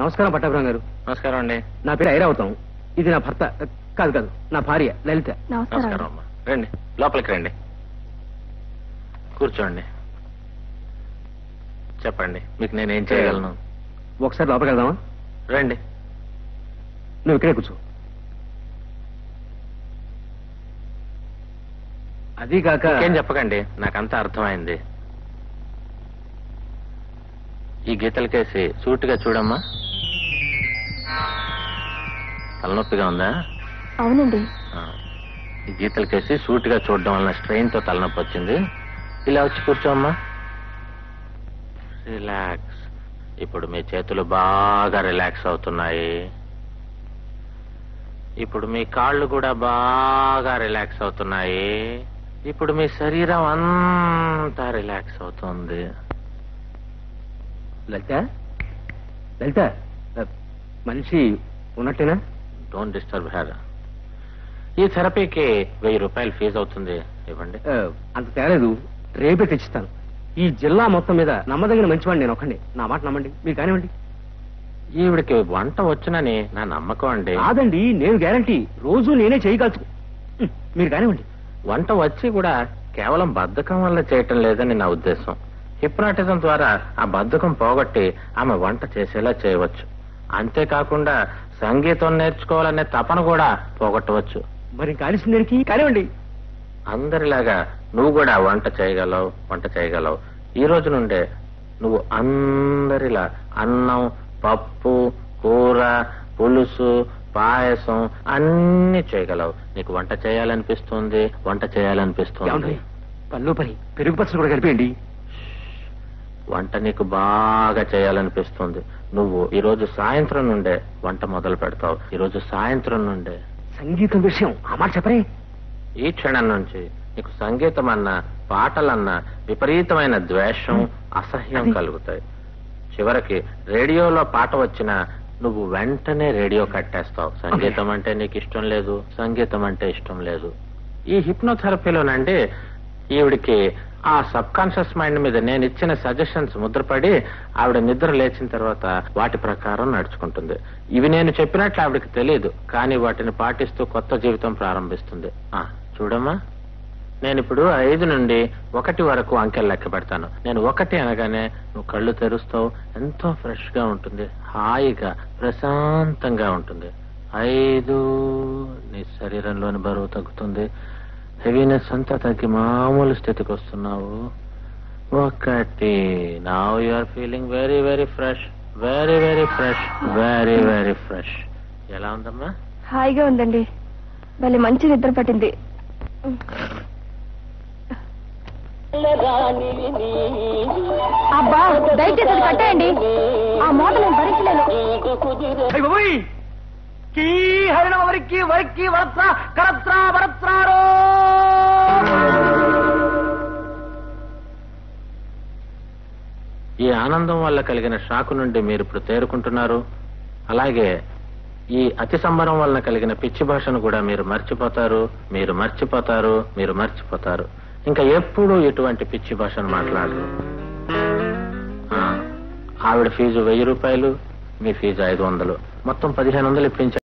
నమస్కారం పట్టాభిరామ్ గారు. నమస్కారం అండి. నా పేరు ఐరావతం. ఇది నా భర్త, కాదు నా భార్య లలిత. నమస్కారం అమ్మా. రండి, లోపలికి రండి, కూర్చోండి. చెప్పండి, మీకు నేనేం చేయగలను? ఒకసారి లోపలికి వెళ్దామా? రండి. నువ్వు ఇక్కడే కూర్చో. అది కాక ఏం చెప్పకండి, నాకంతా అర్థమైంది. ఈ గీతలకేసి సూటిగా చూడమ్మా. తలనొప్పిగా ఉందా? అవునండి. ఈ గీతలకేసి సూటిగా చూడడం వలన స్ట్రెయిన్ తో తలనొప్పి వచ్చింది. ఇలా వచ్చి కూర్చోమ్మా. రిలాక్స్. ఇప్పుడు మీ చేతులు బాగా రిలాక్స్ అవుతున్నాయి. ఇప్పుడు మీ కాళ్ళు కూడా బాగా రిలాక్స్ అవుతున్నాయి. ఇప్పుడు మీ శరీరం అంతా రిలాక్స్ అవుతుంది. లలిత, లలిత, మనిషి ఉన్నట్టేనా? Don't disturb her. ఈ థెరపీకి 1000 రూపాయలు ఫీజు అవుతుంది, ఇవ్వండి. అంత తేలేదు, రేపే తెచ్చిస్తాను. ఈ జిల్లా మొత్తం మీద నమ్మదగిన మంచివాడిని నేను ఒకండి. నా మాట నమ్మండి, మీరు కానివ్వండి. ఈవిడికి వంట వచ్చునని నా నమ్మకం అండి. కాదండి, నేను గ్యారంటీ. రోజు నేనే చేయగలుచు. మీరు కానివ్వండి. వంట వచ్చి కూడా కేవలం బద్ధకం వల్ల చేయటం లేదని నా ఉద్దేశం. హిప్నాటిజం ద్వారా ఆ బద్ధకం పోగొట్టి ఆమె వంట చేసేలా చేయవచ్చు. అంతేకాకుండా సంగీతం నేర్చుకోవాలనే తపన కూడా పోగొట్టవచ్చు. మరి కాలిసిందరికి కానివ్వండి. అందరిలాగా నువ్వు కూడా వంట చేయగలవు. ఈ రోజు నుండే నువ్వు అందరిలా అన్నం, పప్పు, కూర, పులుసు, పాయసం అన్ని చేయగలవు. నీకు వంట చేయాలనిపిస్తుంది. పళ్ళు పని పెరుగు పచ్చడి కూడా కలిపేయండి. వంట నీకు బాగా చేయాలనిపిస్తుంది. నువ్వు ఈ రోజు సాయంత్రం నుండే వంట మొదలు పెడతావు. ఈ రోజు సాయంత్రం నుండే సంగీతం విషయం ఆ మాట చెప్పరే. ఈ క్షణం నుంచి నీకు సంగీతం అన్నా పాటలన్నా విపరీతమైన ద్వేషం, అసహ్యం కలుగుతాయి. చివరికి రేడియోలో పాట వచ్చినా నువ్వు వెంటనే రేడియో కట్టేస్తావు. సంగీతం అంటే నీకు ఇష్టం లేదు, సంగీతం అంటే ఇష్టం లేదు. ఈ హిప్నోథెరపీలోనండి ఈవిడికి ఆ సబ్ కాన్షియస్ మైండ్ మీద నేను ఇచ్చిన సజెషన్స్ ముద్రపడి ఆవిడ నిద్ర లేచిన తర్వాత వాటి ప్రకారం నడుచుకుంటుంది. ఇవి నేను చెప్పినట్లు ఆవిడకి తెలియదు, కానీ వాటిని పాటిస్తూ కొత్త జీవితం ప్రారంభిస్తుంది. చూడమ్మా, నేను ఇప్పుడు 5 నుండి 1 వరకు అంకెలు లెక్క పెడతాను. నేను 1 అనగానే నువ్వు కళ్ళు తెరుస్తావు. ఎంతో ఫ్రెష్ గా ఉంటుంది, హాయిగా ప్రశాంతంగా ఉంటుంది. 5, నీ శరీరంలోని బరువు తగ్గుతుంది. హెవీనెస్ అంతా తగ్గి మామూలు స్థితికి వస్తున్నావు. 1, now you are feeling very very fresh, very very fresh, very very fresh. ఎలా ఉందమ్మా? హాయిగా ఉందండి. భలే మంచి నిద్ర పట్టింది. అబ్బా, దయచేసి అది కట్టేయండి. ఆ మోత నేను భరించలేను. ఈ ఆనందం వల్ల కలిగిన షాకు నుండి మీరు ఇప్పుడు తేరుకుంటున్నారు. అలాగే ఈ అతి సంబరం వలన కలిగిన పిచ్చి భాషను కూడా మీరు మర్చిపోతారు. ఇంకా ఎప్పుడూ ఇటువంటి పిచ్చి భాషను మాట్లాడరు. ఆవిడ ఫీజు 1000 రూపాయలు, మీ ఫీజు 500, మొత్తం 1500 ఇప్పించారు.